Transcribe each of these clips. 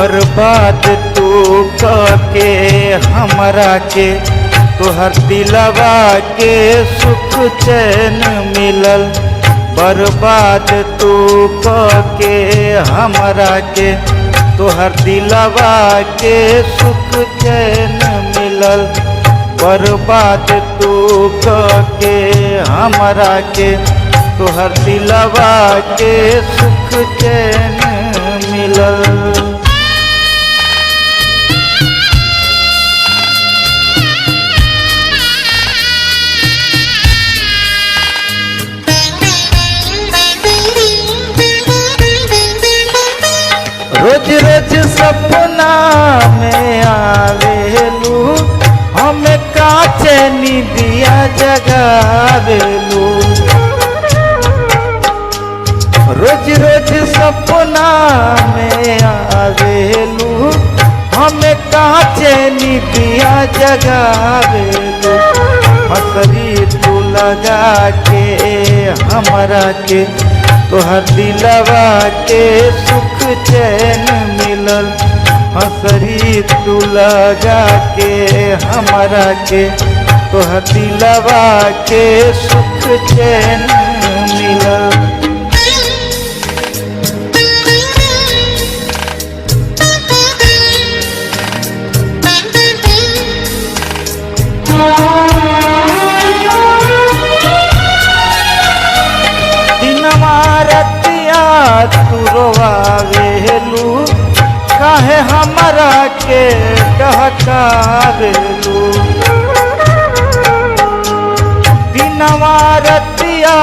बर्बाद तू के हमरा के तोहर दिलवा के सुख चैन मिलल। बर्बाद तू के हमरा के तोहर दिलवा के सुख चैन मिलल। बर्बाद तू के हमरा के तोहर दिलवा के सुख चैन मिलल। रोज रोज सपना में आवेलू हमें काचे निदिया जगावेलू। रोज रोज सपना में आवेलू हमें काचे निदिया जगावेलू। हसरी तू लगा के हमरा के तोहर दिलवा के सुख चैन मिलल। हसरी तू लगा के हमरा के तोहर दिलवा के सुख चैन मिलल। तू रोवावेलू काहे हमरा के डहकावेलू। दिनवा रतिया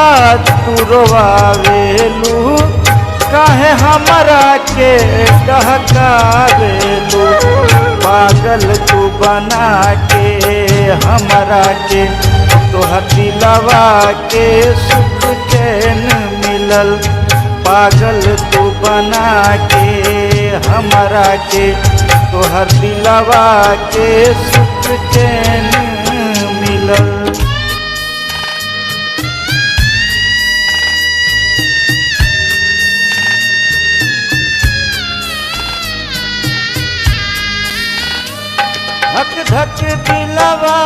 तू रोवावेलू काहे हमरा के डहकावेलू। पागल तू बना के हमरा के तोहर दिलवा के सुख चैन मिलल। पागल तू बना के हमरा के तोहर दिलवा के सुख चैन मिलल। धक धक दिलवा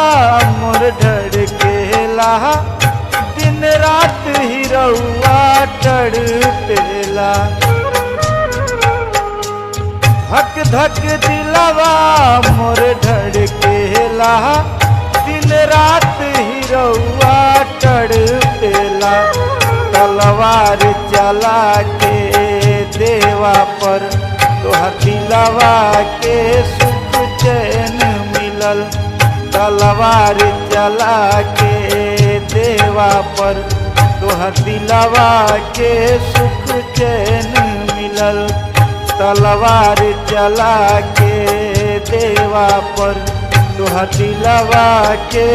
मोर धड़केला दिन रात ही रउआ तड़पेला। धक धक दिलवा मोर धड़केला दिन रात ही रउआ तड़पेला। तलवार चला के देवा पर तोहर दिलवा के सुख चैन मिलल। तलवार चला के देवा पर तोहर दिलवा के सुख चैन मिलल। तलवार चला के देवा पर तोहर दिलवा के